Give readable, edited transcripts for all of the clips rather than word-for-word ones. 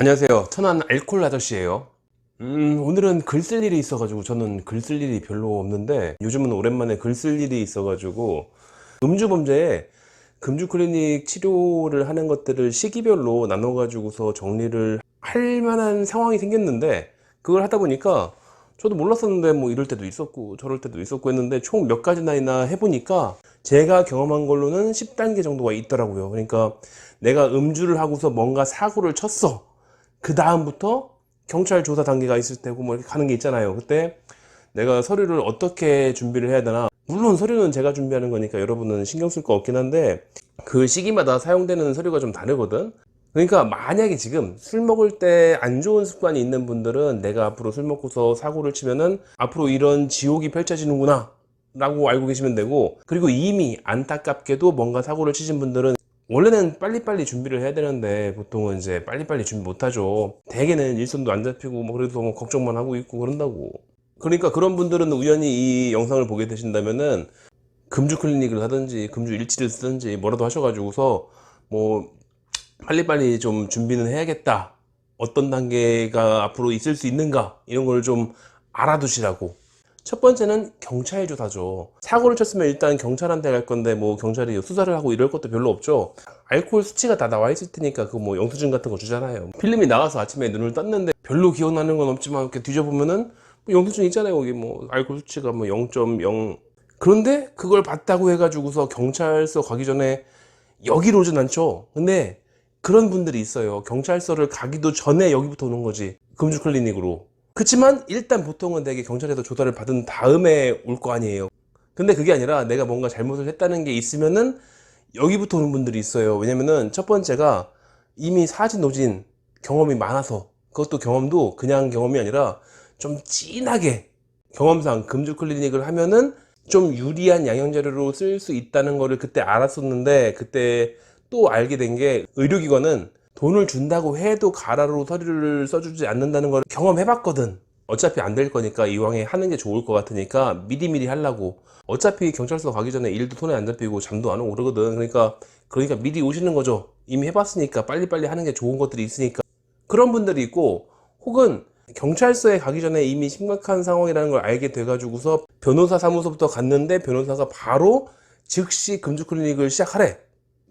안녕하세요. 천안 알콜 아저씨예요. 오늘은 글 쓸 일이 있어가지고 저는 글 쓸 일이 별로 없는데 요즘은 오랜만에 글 쓸 일이 있어가지고 음주 범죄에 금주 클리닉 치료를 하는 것들을 시기별로 나눠가지고서 정리를 할 만한 상황이 생겼는데 그걸 하다 보니까 저도 몰랐었는데 뭐 이럴 때도 있었고 저럴 때도 있었고 했는데 총 몇 가지나 해보니까 제가 경험한 걸로는 10단계 정도가 있더라고요. 그러니까 내가 음주를 하고서 뭔가 사고를 쳤어. 그 다음부터 경찰 조사 단계가 있을 때고 뭐 이렇게 가는 게 있잖아요. 그때 내가 서류를 어떻게 준비를 해야 되나. 물론 서류는 제가 준비하는 거니까 여러분은 신경 쓸 거 없긴 한데 그 시기마다 사용되는 서류가 좀 다르거든. 그러니까 만약에 지금 술 먹을 때 안 좋은 습관이 있는 분들은 내가 앞으로 술 먹고서 사고를 치면은 앞으로 이런 지옥이 펼쳐지는구나 라고 알고 계시면 되고, 그리고 이미 안타깝게도 뭔가 사고를 치신 분들은 원래는 빨리빨리 준비를 해야 되는데 보통은 이제 빨리빨리 준비 못하죠. 대개는 일손도 안 잡히고 뭐 그래도 뭐 걱정만 하고 있고 그런다고. 그러니까 그런 분들은 우연히 이 영상을 보게 되신다면은 금주 클리닉을 하든지 금주 일지를 쓰든지 뭐라도 하셔가지고서 뭐 빨리빨리 좀 준비는 해야겠다, 어떤 단계가 앞으로 있을 수 있는가 이런 걸 좀 알아두시라고. 첫 번째는 경찰 조사죠. 사고를 쳤으면 일단 경찰한테 갈 건데 뭐 경찰이 수사를 하고 이럴 것도 별로 없죠. 알코올 수치가 다 나와 있을 테니까 그 뭐 영수증 같은 거 주잖아요. 필름이 나와서 아침에 눈을 떴는데 별로 기억나는 건 없지만 이렇게 뒤져보면은 뭐 영수증 있잖아요. 거기 뭐 알코올 수치가 뭐 0.0. 그런데 그걸 봤다고 해가지고서 경찰서 가기 전에 여기로 오진 않죠. 근데 그런 분들이 있어요. 경찰서를 가기도 전에 여기부터 오는 거지. 금주 클리닉으로. 그치만 일단 보통은 되게 경찰에서 조사를 받은 다음에 올 거 아니에요. 근데 그게 아니라 내가 뭔가 잘못을 했다는 게 있으면은 여기부터 오는 분들이 있어요. 왜냐면은 첫 번째가 이미 사진 오진 경험이 많아서, 그것도 경험도 그냥 경험이 아니라 좀 진하게 경험상 금주 클리닉을 하면은 좀 유리한 양형 자료로 쓸 수 있다는 거를 그때 알았었는데, 그때 또 알게 된 게 의료기관은 돈을 준다고 해도 가라로 서류를 써주지 않는다는 걸 경험해 봤거든. 어차피 안 될 거니까 이왕에 하는 게 좋을 것 같으니까 미리미리 하려고. 어차피 경찰서 가기 전에 일도 손에 안 잡히고 잠도 안 오고 그러거든. 그러니까 미리 오시는 거죠. 이미 해봤으니까 빨리빨리 하는 게 좋은 것들이 있으니까. 그런 분들이 있고, 혹은 경찰서에 가기 전에 이미 심각한 상황이라는 걸 알게 돼가지고서 변호사 사무소부터 갔는데 변호사가 바로 즉시 금주 클리닉을 시작하래.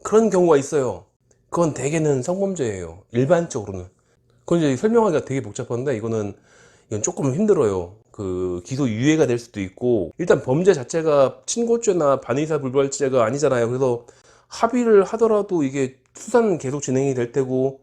그런 경우가 있어요. 그건 대개는 성범죄예요. 일반적으로는. 그건 이제 설명하기가 되게 복잡한데 이건 조금 힘들어요. 그 기소 유예가 될 수도 있고, 일단 범죄 자체가 친고죄나 반의사 불벌죄가 아니잖아요. 그래서 합의를 하더라도 이게 수사는 계속 진행이 될 테고,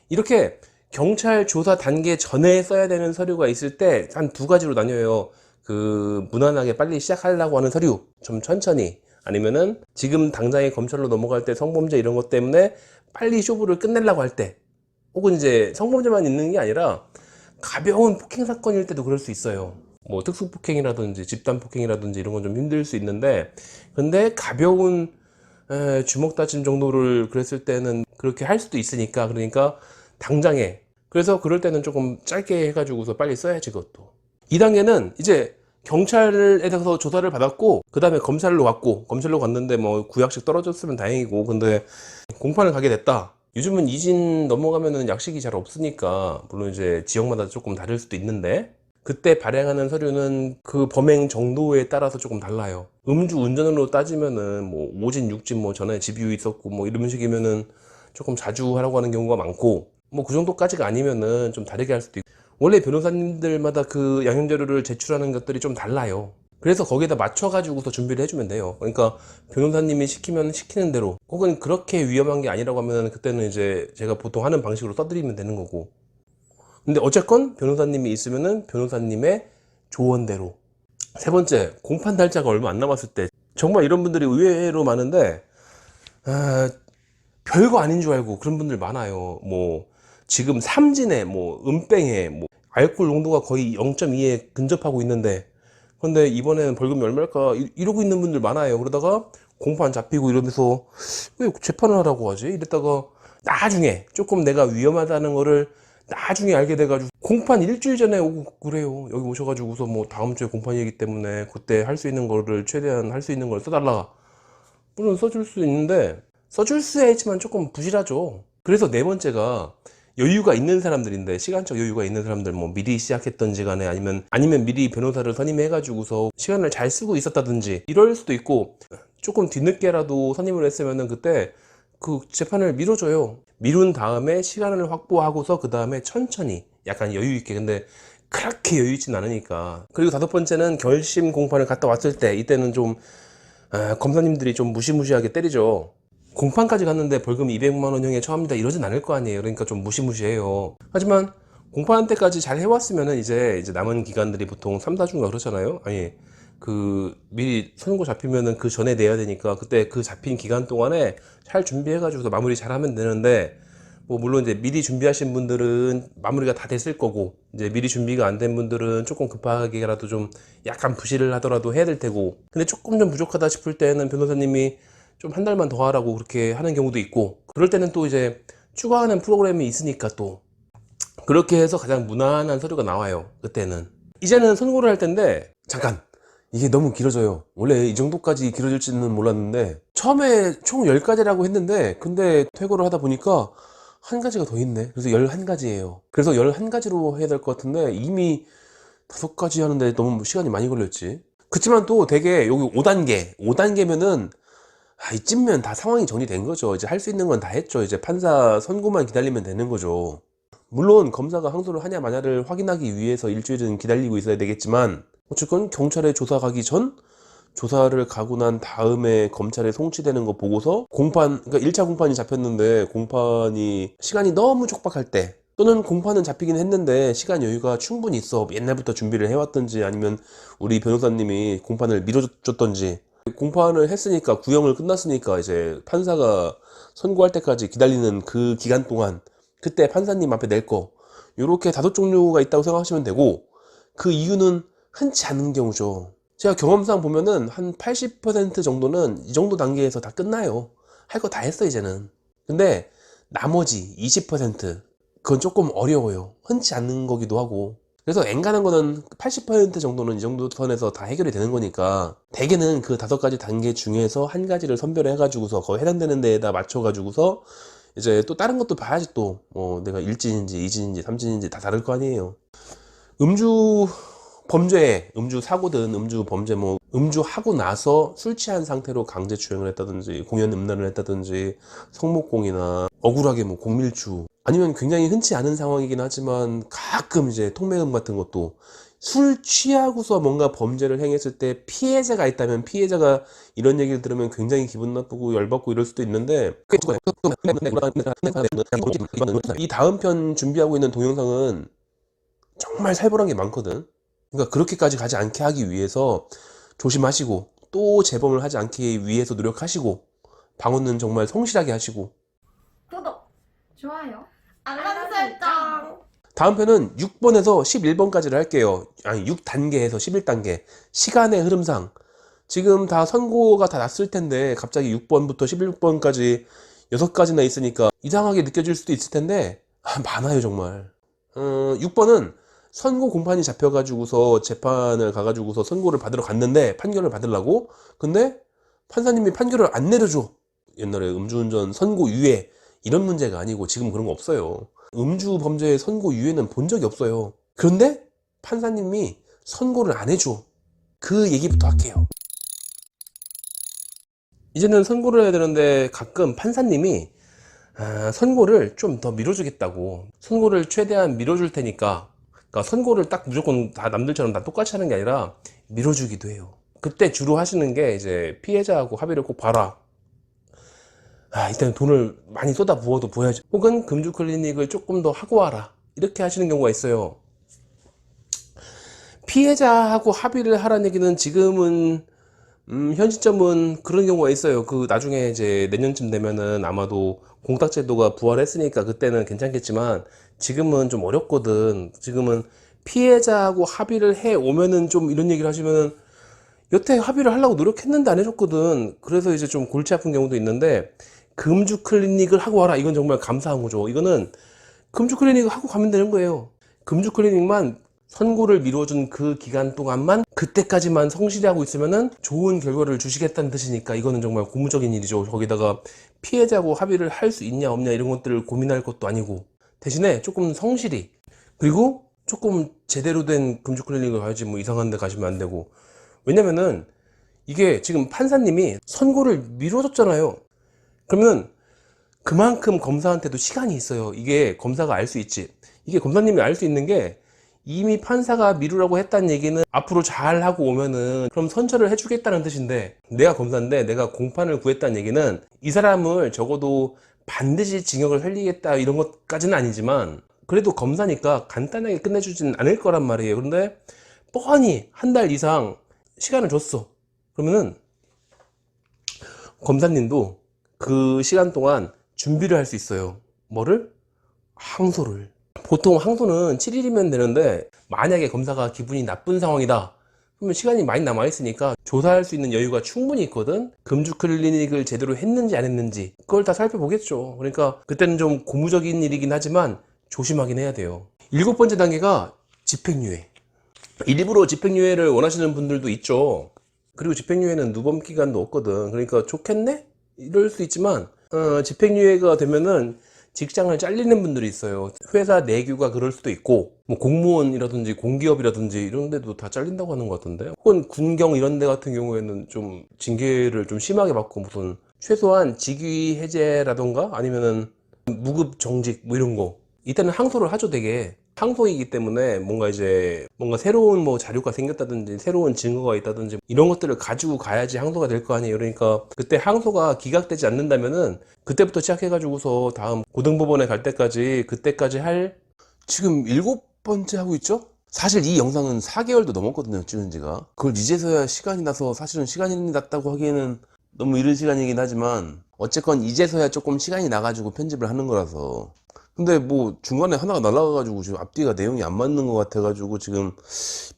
이렇게 경찰 조사 단계 전에 써야 되는 서류가 있을 때 한 두 가지로 나뉘어요. 그 무난하게 빨리 시작하려고 하는 서류, 좀 천천히, 아니면은 지금 당장에 검찰로 넘어갈 때 성범죄 이런 것 때문에 빨리 쇼부를 끝내려고 할 때, 혹은 이제 성범죄만 있는 게 아니라 가벼운 폭행 사건일 때도 그럴 수 있어요. 뭐 특수폭행이라든지 집단폭행이라든지 이런 건 좀 힘들 수 있는데, 근데 가벼운 주먹 다짐 정도를 그랬을 때는 그렇게 할 수도 있으니까, 그러니까 당장에. 그래서 그럴 때는 조금 짧게 해가지고서 빨리 써야지 그것도. 2단계는 이제 경찰에 대해서 조사를 받았고 그 다음에 검찰로 갔는데 뭐 구약식 떨어졌으면 다행이고, 근데 공판을 가게 됐다. 요즘은 이진 넘어가면은 약식이 잘 없으니까 물론 이제 지역마다 조금 다를 수도 있는데, 그때 발행하는 서류는 그 범행 정도에 따라서 조금 달라요. 음주 운전으로 따지면은 뭐 5진 6진 뭐 전에 집유 있었고 뭐 이런 식이면은 조금 자주 하라고 하는 경우가 많고, 뭐 그 정도까지가 아니면은 좀 다르게 할 수도 있고. 원래 변호사님들마다 그 양형 자료를 제출하는 것들이 좀 달라요. 그래서 거기에다 맞춰가지고서 준비를 해주면 돼요. 그러니까 변호사님이 시키면 시키는 대로, 혹은 그렇게 위험한 게 아니라고 하면 그때는 이제 제가 보통 하는 방식으로 써드리면 되는 거고. 근데 어쨌건 변호사님이 있으면은 변호사님의 조언대로. 세 번째, 공판 날짜가 얼마 안 남았을 때 정말 이런 분들이 의외로 많은데, 아, 별거 아닌 줄 알고 그런 분들 많아요. 뭐 지금 삼진에 뭐 은뺑에 뭐 알코올 농도가 거의 0.2에 근접하고 있는데, 근데 이번에는 벌금이 얼마일까 이러고 있는 분들 많아요. 그러다가 공판 잡히고 이러면서 왜 재판을 하라고 하지 이랬다가 나중에 조금 내가 위험하다는 거를 나중에 알게 돼가지고 공판 일주일 전에 오고 그래요. 여기 오셔가지고서 뭐 다음 주에 공판이기 때문에 그때 할 수 있는 거를 최대한 할 수 있는 걸 써달라. 물론 써줄 수 있는데 써줄 수야 있지만 조금 부실하죠. 그래서 네 번째가 여유가 있는 사람들인데, 시간적 여유가 있는 사람들, 뭐 미리 시작했던지 간에 아니면 미리 변호사를 선임해 가지고서 시간을 잘 쓰고 있었다든지 이럴 수도 있고, 조금 뒤늦게라도 선임을 했으면은 그때 그 재판을 미뤄줘요. 미룬 다음에 시간을 확보하고서 그 다음에 천천히 약간 여유 있게. 근데 그렇게 여유 있진 않으니까. 그리고 다섯 번째는 결심 공판을 갔다 왔을 때, 이때는 좀 검사님들이 좀 무시무시하게 때리죠. 공판까지 갔는데 벌금 200만 원형에 처합니다 이러진 않을 거 아니에요. 그러니까 좀 무시무시해요. 하지만 공판 때까지 잘 해왔으면은 이제 남은 기간들이 보통 3, 4주인가 그렇잖아요. 아니, 그 미리 선고 잡히면은 그 전에 내야 되니까 그때 그 잡힌 기간 동안에 잘 준비해가지고 마무리 잘 하면 되는데, 뭐 물론 이제 미리 준비하신 분들은 마무리가 다 됐을 거고, 이제 미리 준비가 안 된 분들은 조금 급하게라도 좀 약간 부실을 하더라도 해야 될 테고, 근데 조금 좀 부족하다 싶을 때는 변호사님이 좀 한 달만 더 하라고 그렇게 하는 경우도 있고, 그럴 때는 또 이제 추가하는 프로그램이 있으니까 또 그렇게 해서 가장 무난한 서류가 나와요. 그때는 이제는 선고를 할 텐데, 잠깐, 이게 너무 길어져요. 원래 이 정도까지 길어질지는 몰랐는데, 처음에 총 10가지라고 했는데 근데 퇴고를 하다 보니까 한 가지가 더 있네. 그래서 11가지예요. 그래서 11가지로 해야 될 것 같은데 이미 5가지 하는데 너무 시간이 많이 걸렸지. 그치만 또 되게 여기 5단계면은 이쯤면 다 상황이 정리된 거죠. 이제 할 수 있는 건 다 했죠. 이제 판사 선고만 기다리면 되는 거죠. 물론 검사가 항소를 하냐 마냐를 확인하기 위해서 일주일은 기다리고 있어야 되겠지만, 어쨌건 경찰에 조사 가기 전, 조사를 가고 난 다음에 검찰에 송치되는 거 보고서 공판, 그러니까 1차 공판이 잡혔는데 공판이 시간이 너무 촉박할 때, 또는 공판은 잡히긴 했는데 시간 여유가 충분히 있어, 옛날부터 준비를 해왔던지 아니면 우리 변호사님이 공판을 미뤄줬던지, 공판을 했으니까 구형을 끝났으니까 이제 판사가 선고할 때까지 기다리는 그 기간 동안 그때 판사님 앞에 낼 거, 요렇게 5종류가 있다고 생각하시면 되고, 그 이유는 흔치 않은 경우죠. 제가 경험상 보면은 한 80% 정도는 이 정도 단계에서 다 끝나요. 할 거 다 했어 이제는. 근데 나머지 20%, 그건 조금 어려워요. 흔치 않는 거기도 하고. 그래서 엔간한 거는 80% 정도는 이 정도 선에서 다 해결이 되는 거니까, 대개는 그 5가지 단계 중에서 한 가지를 선별해 가지고서 거기 해당되는 데에다 맞춰 가지고서 이제 또 다른 것도 봐야지. 또 내가 1진인지 2진인지 3진인지 다 다를 거 아니에요. 음주 범죄, 음주 사고든 음주 범죄, 뭐 음주하고 나서 술 취한 상태로 강제 추행을 했다든지 공연 음란을 했다든지 성목공이나 억울하게 뭐 공밀주, 아니면 굉장히 흔치 않은 상황이긴 하지만 가끔 이제 통매음 같은 것도, 술 취하고서 뭔가 범죄를 행했을 때 피해자가 있다면 피해자가 이런 얘기를 들으면 굉장히 기분 나쁘고 열받고 이럴 수도 있는데, 이 다음 편 준비하고 있는 동영상은 정말 살벌한 게 많거든. 그러니까 그렇게까지 가지 않게 하기 위해서 조심하시고, 또 재범을 하지 않기 위해서 노력하시고, 방어는 정말 성실하게 하시고. 구독, 좋아요, 알람 설정. 다음 편은 6번에서 11번까지를 할게요. 아니, 6단계에서 11단계. 시간의 흐름상 지금 다 선고가 다 났을 텐데 갑자기 6번부터 16번까지 6가지나 있으니까 이상하게 느껴질 수도 있을 텐데, 많아요 정말. 6번은 선고 공판이 잡혀가지고서 재판을 가가지고서 선고를 받으러 갔는데, 판결을 받으려고. 근데 판사님이 판결을 안 내려줘. 옛날에 음주운전 선고 유예 이런 문제가 아니고, 지금 그런 거 없어요. 음주 범죄의 선고 유예는 본 적이 없어요. 그런데 판사님이 선고를 안 해줘. 그 얘기부터 할게요. 이제는 선고를 해야 되는데 가끔 판사님이 선고를 좀 더 미뤄주겠다고, 선고를 최대한 미뤄줄 테니까, 그러니까 선고를 딱 무조건 다 남들처럼 다 똑같이 하는 게 아니라 미뤄주기도 해요. 그때 주로 하시는 게 이제 피해자하고 합의를 꼭 봐라. 일단 돈을 많이 쏟아 부어도 보여야지. 혹은 금주 클리닉을 조금 더 하고 와라. 이렇게 하시는 경우가 있어요. 피해자하고 합의를 하라는 얘기는 지금은 현 시점은 그런 경우가 있어요. 그 나중에 이제 내년쯤 되면은 아마도 공탁제도가 부활했으니까 그때는 괜찮겠지만, 지금은 좀 어렵거든. 지금은 피해자하고 합의를 해 오면은 좀 이런 얘기를 하시면은, 여태 합의를 하려고 노력했는데 안 해줬거든. 그래서 이제 좀 골치 아픈 경우도 있는데, 금주 클리닉을 하고 와라. 이건 정말 감사한 거죠. 이거는 금주 클리닉을 하고 가면 되는 거예요. 금주 클리닉만 선고를 미뤄준 그 기간 동안만 그때까지만 성실히 하고 있으면은 좋은 결과를 주시겠다는 뜻이니까 이거는 정말 고무적인 일이죠. 거기다가 피해자하고 합의를 할 수 있냐 없냐 이런 것들을 고민할 것도 아니고 대신에 조금 성실히 그리고 조금 제대로 된 금주 클리닉을 가야지 뭐 이상한 데 가시면 안 되고 왜냐면은 이게 지금 판사님이 선고를 미뤄줬잖아요. 그러면 그만큼 검사한테도 시간이 있어요. 이게 검사가 알 수 있지. 이게 검사님이 알 수 있는 게 이미 판사가 미루라고 했다는 얘기는 앞으로 잘 하고 오면은 그럼 선처를 해주겠다는 뜻인데 내가 검사인데 내가 공판을 구했다는 얘기는 이 사람을 적어도 반드시 징역을 살리겠다 이런 것까지는 아니지만 그래도 검사니까 간단하게 끝내주진 않을 거란 말이에요. 그런데 뻔히 한 달 이상 시간을 줬어. 그러면은 검사님도 그 시간 동안 준비를 할 수 있어요. 뭐를? 항소를. 보통 항소는 7일이면 되는데 만약에 검사가 기분이 나쁜 상황이다 그러면 시간이 많이 남아 있으니까 조사할 수 있는 여유가 충분히 있거든. 금주 클리닉을 제대로 했는지 안 했는지 그걸 다 살펴보겠죠. 그러니까 그때는 좀 고무적인 일이긴 하지만 조심하긴 해야 돼요. 7번째 단계가 집행유예. 일부러 집행유예를 원하시는 분들도 있죠. 그리고 집행유예는 누범 기간도 없거든. 그러니까 좋겠네? 이럴 수 있지만 집행유예가 되면은 직장을 잘리는 분들이 있어요. 회사 내규가 그럴 수도 있고 뭐 공무원이라든지 공기업이라든지 이런 데도 다 잘린다고 하는 것 같은데 혹은 군경 이런 데 같은 경우에는 좀 징계를 좀 심하게 받고 무슨 최소한 직위 해제라던가 아니면은 무급 정직 뭐 이런 거 이때는 항소를 하죠. 되게 항소이기 때문에 뭔가 새로운 뭐 자료가 생겼다든지 새로운 증거가 있다든지 이런 것들을 가지고 가야지 항소가 될 거 아니에요. 그러니까 그때 항소가 기각되지 않는다면은 그때부터 시작해가지고서 다음 고등법원에 갈 때까지 그때까지 할 지금 7번째 하고 있죠? 사실 이 영상은 4개월도 넘었거든요. 찍은 지가. 그걸 이제서야 시간이 나서 사실은 시간이 났다고 하기에는 너무 이른 시간이긴 하지만 어쨌건 이제서야 조금 시간이 나가지고 편집을 하는 거라서 근데 뭐 중간에 하나가 날아가가지고 지금 앞뒤가 내용이 안 맞는 것 같아가지고 지금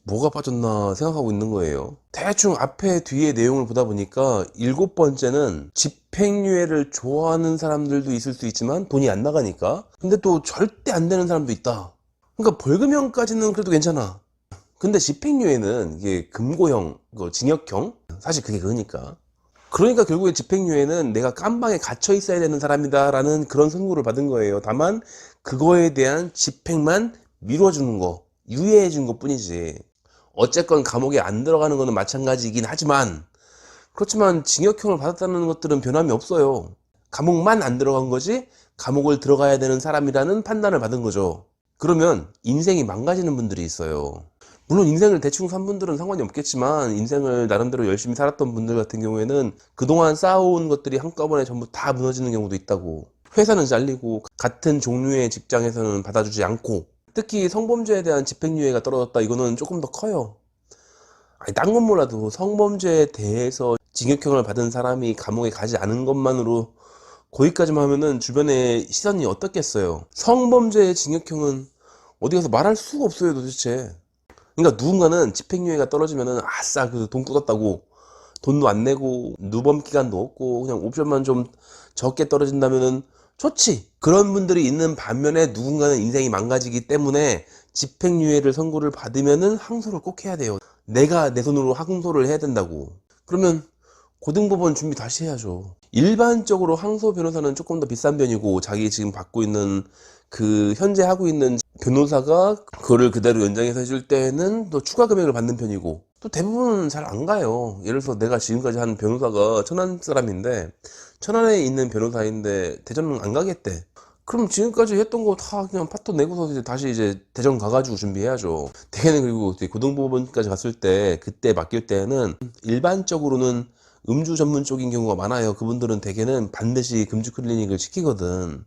뭐가 빠졌나 생각하고 있는 거예요. 대충 앞에 뒤에 내용을 보다 보니까 7번째는 집행유예를 좋아하는 사람들도 있을 수 있지만 돈이 안 나가니까 근데 또 절대 안 되는 사람도 있다. 그러니까 벌금형까지는 그래도 괜찮아. 근데 집행유예는 이게 금고형, 징역형 사실 그게 그거니까 그러니까 결국에 집행유예는 내가 깜방에 갇혀 있어야 되는 사람이다 라는 그런 선고를 받은 거예요. 다만 그거에 대한 집행만 미뤄주는 거, 유예해 준 것 뿐이지. 어쨌건 감옥에 안 들어가는 거는 마찬가지이긴 하지만 그렇지만 징역형을 받았다는 것들은 변함이 없어요. 감옥만 안 들어간 거지 감옥을 들어가야 되는 사람이라는 판단을 받은 거죠. 그러면 인생이 망가지는 분들이 있어요. 물론 인생을 대충 산 분들은 상관이 없겠지만 인생을 나름대로 열심히 살았던 분들 같은 경우에는 그동안 쌓아온 것들이 한꺼번에 전부 다 무너지는 경우도 있다고. 회사는 잘리고 같은 종류의 직장에서는 받아주지 않고 특히 성범죄에 대한 집행유예가 떨어졌다 이거는 조금 더 커요. 아니 딴 건 몰라도 성범죄에 대해서 징역형을 받은 사람이 감옥에 가지 않은 것만으로 거기까지만 하면은 주변의 시선이 어떻겠어요. 성범죄의 징역형은 어디 가서 말할 수가 없어요 도대체. 그러니까 누군가는 집행유예가 떨어지면은 아싸 그 돈 뜯었다고 돈도 안 내고 누범 기간도 없고 그냥 옵션만 좀 적게 떨어진다면은 좋지. 그런 분들이 있는 반면에 누군가는 인생이 망가지기 때문에 집행유예를 선고를 받으면은 항소를 꼭 해야 돼요. 내가 내 손으로 항소를 해야 된다고. 그러면 고등법원 준비 다시 해야죠. 일반적으로 항소 변호사는 조금 더 비싼 편이고 자기 지금 받고 있는 그 현재 하고 있는 변호사가 그거를 그대로 연장해서 해줄 때는 또 추가 금액을 받는 편이고 또 대부분은 잘 안 가요. 예를 들어서 내가 지금까지 한 변호사가 천안 사람인데 천안에 있는 변호사인데 대전은 안 가겠대. 그럼 지금까지 했던 거 다 그냥 파토 내고서 이제 다시 이제 대전 가가지고 준비해야죠. 대개는 그리고 고등법원까지 갔을 때 그때 맡길 때는 일반적으로는 음주 전문 쪽인 경우가 많아요. 그분들은 대개는 반드시 금주 클리닉을 시키거든.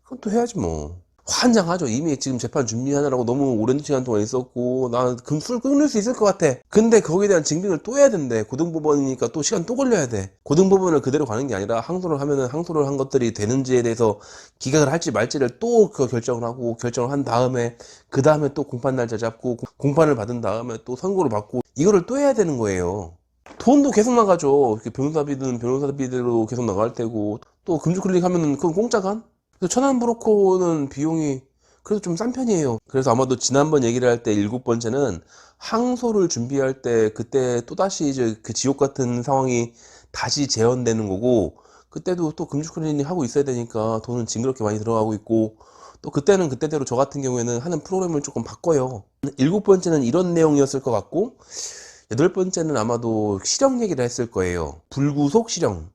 그럼 또 해야지 뭐. 환장하죠. 이미 지금 재판 준비하느라고 너무 오랜 시간 동안 있었고 나 술 끊을 수 있을 것 같아. 근데 거기에 대한 증빙을 또 해야 된대. 고등법원이니까 또 시간 또 걸려야 돼. 고등법원을 그대로 가는 게 아니라 항소를 하면은 항소를 한 것들이 되는지에 대해서 기각을 할지 말지를 또 그 결정을 하고 결정을 한 다음에 그 다음에 또 공판 날짜 잡고 공판을 받은 다음에 또 선고를 받고 이거를 또 해야 되는 거예요. 돈도 계속 나가죠. 변호사비는 변호사비대로 계속 나갈 테고 또 금주 클릭 하면은 그건 공짜간? 천안 브로커는 비용이 그래도 좀 싼 편이에요. 그래서 아마도 지난번 얘기를 할 때 7번째는 항소를 준비할 때 그때 또다시 이제 그 지옥 같은 상황이 다시 재현되는 거고, 그때도 또 금주 클리닝 하고 있어야 되니까 돈은 징그럽게 많이 들어가고 있고, 또 그때는 그때대로 저 같은 경우에는 하는 프로그램을 조금 바꿔요. 7번째는 이런 내용이었을 것 같고, 8번째는 아마도 실형 얘기를 했을 거예요. 불구속 실형.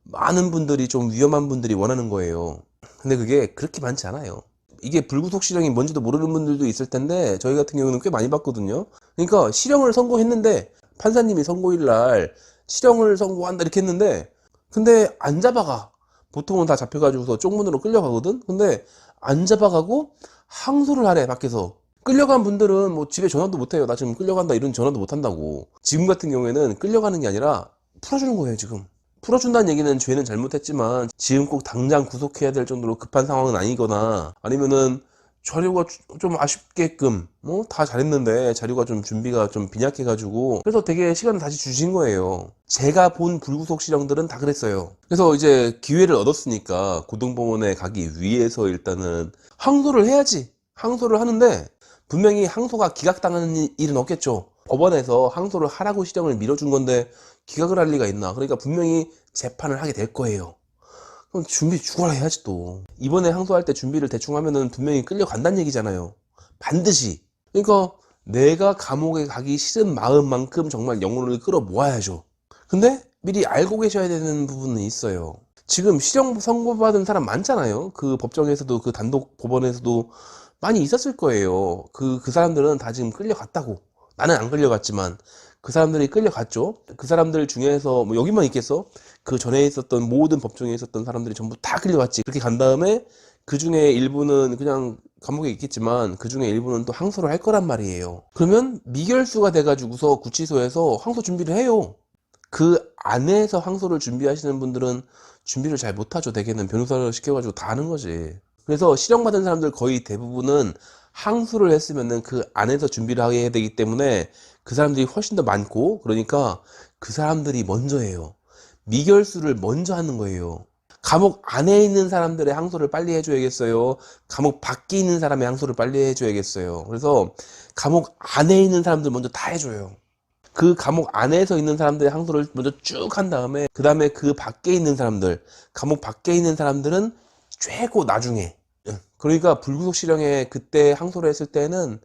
많은 분들이 좀 위험한 분들이 원하는 거예요. 근데 그게 그렇게 많지 않아요. 이게 불구속 실형이 뭔지도 모르는 분들도 있을 텐데 저희 같은 경우는 꽤 많이 봤거든요. 그러니까 실형을 선고했는데 판사님이 선고일 날 실형을 선고한다 이렇게 했는데, 근데 안 잡아가. 보통은 다 잡혀가지고서 쪽문으로 끌려가거든. 근데 안 잡아가고 항소를 하래. 밖에서 끌려간 분들은 뭐 집에 전화도 못해요. 나 지금 끌려간다 이런 전화도 못한다고. 지금 같은 경우에는 끌려가는 게 아니라 풀어주는 거예요. 지금 풀어준다는 얘기는 죄는 잘못했지만 지금 꼭 당장 구속해야 될 정도로 급한 상황은 아니거나, 아니면은 자료가 좀 아쉽게끔 다 잘했는데 자료가 좀 준비가 좀 빈약해가지고 그래서 되게 시간을 다시 주신 거예요. 제가 본 불구속 실형들은 다 그랬어요. 그래서 이제 기회를 얻었으니까 고등법원에 가기 위해서 일단은 항소를 해야지. 항소를 하는데 분명히 항소가 기각당하는 일은 없겠죠. 법원에서 항소를 하라고 실형을 밀어준 건데 기각을 할 리가 있나. 그러니까 분명히 재판을 하게 될 거예요. 그럼 준비 죽어라 해야지 또. 이번에 항소할 때 준비를 대충 하면은 분명히 끌려간다는 얘기잖아요. 반드시. 그러니까 내가 감옥에 가기 싫은 마음만큼 정말 영혼을 끌어 모아야죠. 근데 미리 알고 계셔야 되는 부분은 있어요. 지금 실형 선고받은 사람 많잖아요. 그 법정에서도 그 단독 법원에서도 많이 있었을 거예요. 그 사람들은 다 지금 끌려갔다고. 나는 안 끌려갔지만 그 사람들이 끌려갔죠. 그 사람들 중에서 뭐 여기만 있겠어? 그 전에 있었던 모든 법정에 있었던 사람들이 전부 다 끌려갔지. 그렇게 간 다음에 그 중에 일부는 그냥 감옥에 있겠지만 그 중에 일부는 또 항소를 할 거란 말이에요. 그러면 미결수가 돼가지고서 구치소에서 항소 준비를 해요. 그 안에서 항소를 준비하시는 분들은 준비를 잘 못하죠. 대개는 변호사를 시켜가지고 다 하는 거지. 그래서 실형받은 사람들 거의 대부분은 항소를 했으면은 그 안에서 준비를 하게 해야 되기 때문에 그 사람들이 훨씬 더 많고, 그러니까 그 사람들이 먼저 해요. 미결수를 먼저 하는 거예요. 감옥 안에 있는 사람들의 항소를 빨리 해줘야겠어요? 감옥 밖에 있는 사람의 항소를 빨리 해줘야겠어요? 그래서 감옥 안에 있는 사람들 먼저 다 해줘요. 그 감옥 안에서 있는 항소를 먼저 쭉 한 다음에 그 다음에 그 밖에 있는 사람들, 감옥 밖에 있는 사람들은 최고 나중에. 그러니까 불구속 실형에 그때 항소를 했을 때는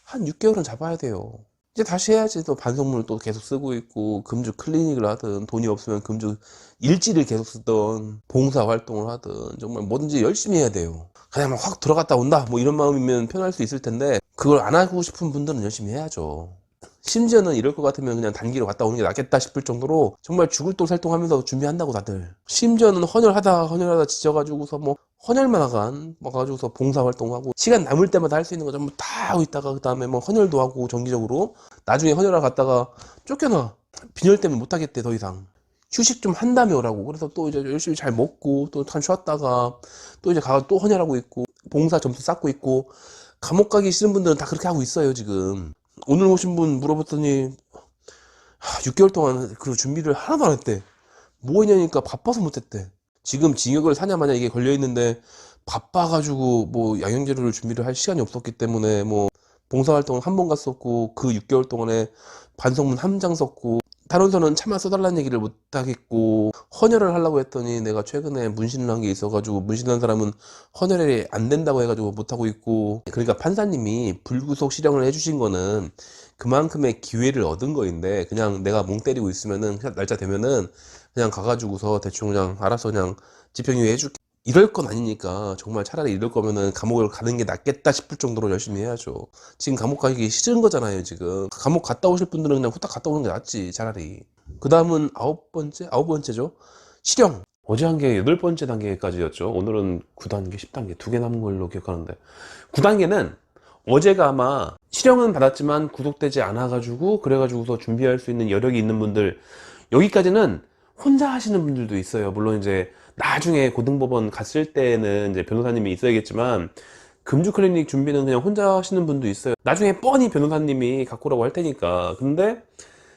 한 6개월은 잡아야 돼요. 이제 다시 해야지. 또 반성문을 또 계속 쓰고 있고 금주 클리닉을 하든 돈이 없으면 금주 일지를 계속 쓰던 봉사 활동을 하든 정말 뭐든지 열심히 해야 돼요. 그냥 막 확 들어갔다 온다 뭐 이런 마음이면 편할 수 있을 텐데 그걸 안 하고 싶은 분들은 열심히 해야죠. 심지어는 이럴 것 같으면 그냥 단기로 갔다 오는 게 낫겠다 싶을 정도로 정말 죽을 똥 살 똥 하면서 준비한다고 다들. 심지어는 헌혈하다 지쳐가지고서 뭐 헌혈만 와가지고서 봉사활동하고 시간 남을 때마다 할 수 있는 거 전부 다 하고 있다가 그 다음에 뭐 헌혈도 하고 정기적으로 나중에 헌혈하러 갔다가 쫓겨나. 빈혈 때문에 못하겠대 더 이상. 휴식 좀 한 다음에 오라고. 그래서 또 이제 열심히 잘 먹고 또 한 쉬었다가 또 이제 가서 또 헌혈하고 있고 봉사 점수 쌓고 있고. 감옥 가기 싫은 분들은 다 그렇게 하고 있어요 지금. 오늘 오신 분 물어봤더니 6개월 동안 그 준비를 하나도 안 했대. 뭐 했냐니까 바빠서 못했대. 지금 징역을 사냐 마냐 이게 걸려있는데 바빠가지고 뭐 양형재료를 준비를 할 시간이 없었기 때문에 뭐 봉사활동을 한 번 갔었고 그 6개월 동안에 반성문 한 장 썼고 탄원서는 차마 써달라는 얘기를 못하겠고 헌혈을 하려고 했더니 내가 최근에 문신을 한 게 있어가지고 문신한 사람은 헌혈이 안 된다고 해가지고 못하고 있고. 그러니까 판사님이 불구속 실형을 해주신 거는 그만큼의 기회를 얻은 거인데 그냥 내가 멍 때리고 있으면은 날짜 되면은 그냥 가가지고서 대충 그냥 알아서 그냥 집행유예 해줄게 이럴 건 아니니까 정말 차라리 이럴 거면은 감옥을 가는 게 낫겠다 싶을 정도로 열심히 해야죠. 지금 감옥 가기 싫은 거잖아요 지금. 감옥 갔다 오실 분들은 그냥 후딱 갔다 오는 게 낫지 차라리. 그 다음은 아홉 번째죠. 실형. 어제 한 게 8번째 단계까지였죠. 오늘은 9단계, 10단계 2개 남은 걸로 기억하는데 9단계는 어제가 아마 실형은 받았지만 구속되지 않아가지고 그래가지고서 준비할 수 있는 여력이 있는 분들, 여기까지는 혼자 하시는 분들도 있어요. 물론 이제 나중에 고등법원 갔을 때는 이제 변호사님이 있어야겠지만 금주 클리닉 준비는 그냥 혼자 하시는 분도 있어요. 나중에 뻔히 변호사님이 갖고 오라고 할 테니까. 근데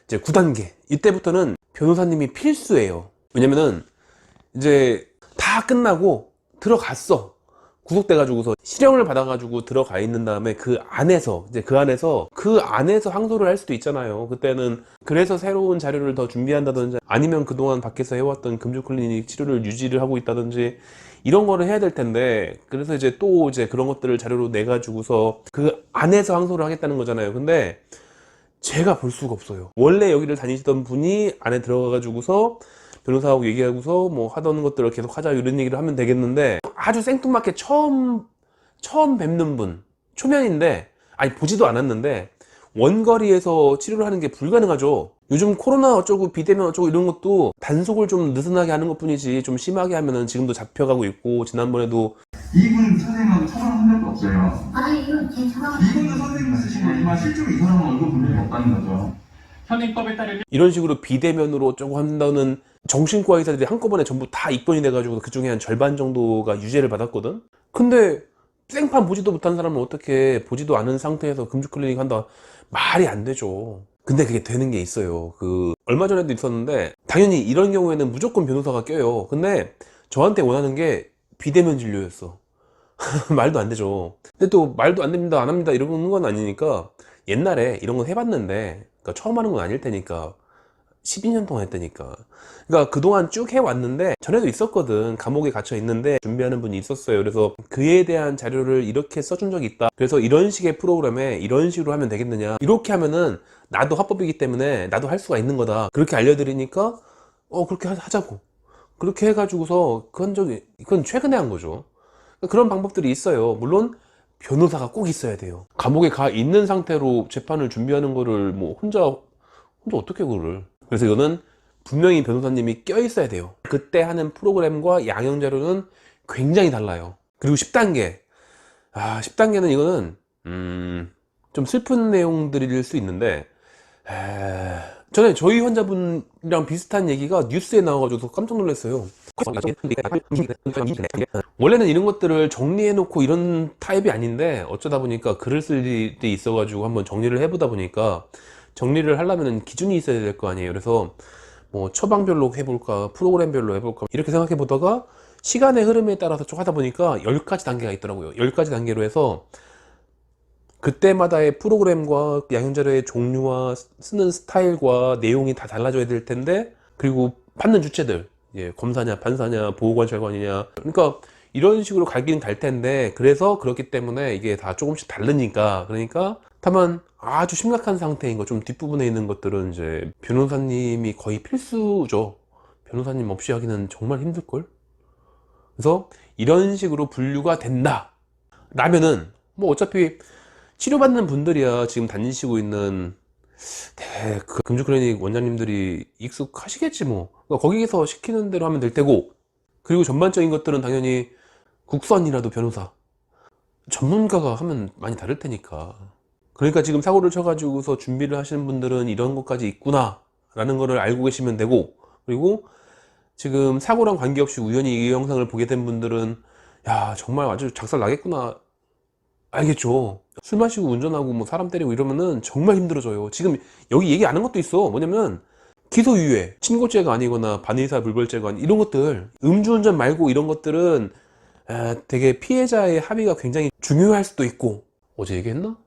이제 9단계 이때부터는 변호사님이 필수예요. 왜냐면은 이제 다 끝나고 들어갔어. 구속돼가지고서 실형을 받아가지고 들어가 있는 다음에 그 안에서 항소를 할 수도 있잖아요. 그때는 그래서 새로운 자료를 더 준비한다든지 아니면 그동안 밖에서 해왔던 금주클리닉 치료를 유지를 하고 있다든지 이런 거를 해야 될 텐데, 그래서 이제 또 이제 그런 것들을 자료로 내 가지고서 그 안에서 항소를 하겠다는 거잖아요. 근데 제가 볼 수가 없어요. 원래 여기를 다니시던 분이 안에 들어가 가지고서 변호사하고 얘기하고서 뭐 하던 것들을 계속 하자 이런 얘기를 하면 되겠는데, 아주 생뚱맞게 처음 뵙는 분, 초면인데, 아니 보지도 않았는데 원거리에서 치료를 하는 게 불가능하죠. 요즘 코로나 어쩌고 비대면 어쩌고 이런 것도 단속을 좀 느슨하게 하는 것 뿐이지, 좀 심하게 하면은 지금도 잡혀가고 있고, 지난번에도 이분 선생님하고 처방한 적도 없어요. 아니 이거 제 처방. 이분도 선생님 쓰신 거지만 실제로 이 사람은 얼굴 본 적이 없다는 거죠. 현행법에 따르면 이런 식으로 비대면으로 어쩌고 한다는 정신과 의사들이 한꺼번에 전부 다 입건이 돼가지고 그 중에 한 절반 정도가 유죄를 받았거든. 근데 생판 보지도 못한 사람은 어떻게, 보지도 않은 상태에서 금주클리닉 한다, 말이 안 되죠. 근데 그게 되는 게 있어요. 그 얼마 전에도 있었는데, 당연히 이런 경우에는 무조건 변호사가 껴요. 근데 저한테 원하는 게 비대면 진료였어. 말도 안 되죠. 근데 또 말도 안 됩니다, 안 합니다 이러는 건 아니니까, 옛날에 이런 건 해봤는데, 그러니까 처음 하는 건 아닐 테니까, 12년 동안 했다니까. 그러니까 그동안 쭉 해왔는데, 전에도 있었거든. 감옥에 갇혀 있는데 준비하는 분이 있었어요. 그래서 그에 대한 자료를 이렇게 써준 적이 있다. 그래서 이런 식의 프로그램에 이런 식으로 하면 되겠느냐, 이렇게 하면은 나도 합법이기 때문에 나도 할 수가 있는 거다, 그렇게 알려드리니까 그렇게 하자고, 그렇게 해가지고서 그건 최근에 한 거죠. 그러니까 그런 방법들이 있어요. 물론 변호사가 꼭 있어야 돼요. 감옥에 가 있는 상태로 재판을 준비하는 거를 뭐 혼자 어떻게 그거를. 그래서 이거는 분명히 변호사님이 껴 있어야 돼요. 그때 하는 프로그램과 양형 자료는 굉장히 달라요. 그리고 10단계. 10단계는 이거는 좀 슬픈 내용들일 수 있는데, 전에 저희 환자분이랑 비슷한 얘기가 뉴스에 나와가지고 깜짝 놀랐어요. 원래는 이런 것들을 정리해놓고 이런 타입이 아닌데, 어쩌다 보니까 글을 쓸 일이 있어가지고 한번 정리를 해보다 보니까, 정리를 하려면 기준이 있어야 될 거 아니에요. 그래서 뭐 처방별로 해볼까, 프로그램별로 해볼까, 이렇게 생각해 보다가 시간의 흐름에 따라서 쭉 하다 보니까 10가지 단계가 있더라고요. 10가지 단계로 해서 그때마다의 프로그램과 양형자료의 종류와 쓰는 스타일과 내용이 다 달라져야 될 텐데, 그리고 받는 주체들, 검사냐 판사냐 보호관찰관이냐, 그러니까 이런 식으로 가긴 갈 텐데, 그래서 그렇기 때문에 이게 다 조금씩 다르니까, 그러니까 다만 아주 심각한 상태인 거, 좀 뒷부분에 있는 것들은 이제 변호사님이 거의 필수죠. 변호사님 없이 하기는 정말 힘들걸. 그래서 이런 식으로 분류가 된다 라면은 뭐 어차피 치료받는 분들이야 지금 다니시고 있는 그 금주클리닉 원장님들이 익숙하시겠지 뭐. 그러니까 거기서 시키는 대로 하면 될 테고, 그리고 전반적인 것들은 당연히 국선이라도 변호사 전문가가 하면 많이 다를 테니까. 그러니까 지금 사고를 쳐가지고서 준비를 하시는 분들은 이런 것까지 있구나 라는 거를 알고 계시면 되고, 그리고 지금 사고랑 관계없이 우연히 이 영상을 보게 된 분들은 야 정말 아주 작살 나겠구나 알겠죠. 술 마시고 운전하고 뭐 사람 때리고 이러면은 정말 힘들어져요. 지금 여기 얘기 안 한 것도 있어. 뭐냐면 기소유예, 친고죄가 아니거나 반의사 불벌죄가 아니, 이런 것들, 음주운전 말고 이런 것들은 되게 피해자의 합의가 굉장히 중요할 수도 있고. 어제 얘기했나?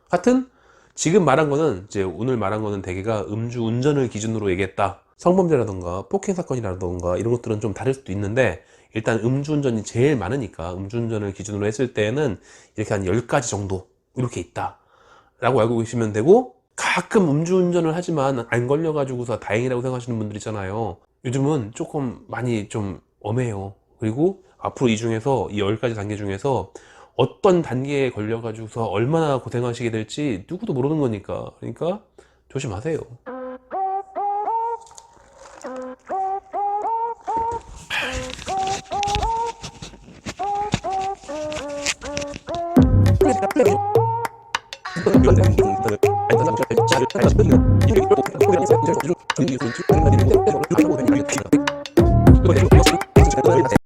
하여튼 지금 말한 거는, 이제 오늘 말한 거는 대개가 음주운전을 기준으로 얘기했다. 성범죄라던가 폭행사건이라던가 이런 것들은 좀 다를 수도 있는데, 일단 음주운전이 제일 많으니까 음주운전을 기준으로 했을 때는 이렇게 한 10가지 정도 이렇게 있다 라고 알고 계시면 되고, 가끔 음주운전을 하지만 안 걸려가지고서 다행이라고 생각하시는 분들 있잖아요. 요즘은 조금 많이 좀 엄해요. 그리고 앞으로 이 중에서, 이 10가지 단계 중에서 어떤 단계에 걸려가지고서 얼마나 고생하시게 될지 누구도 모르는 거니까. 그러니까 조심하세요.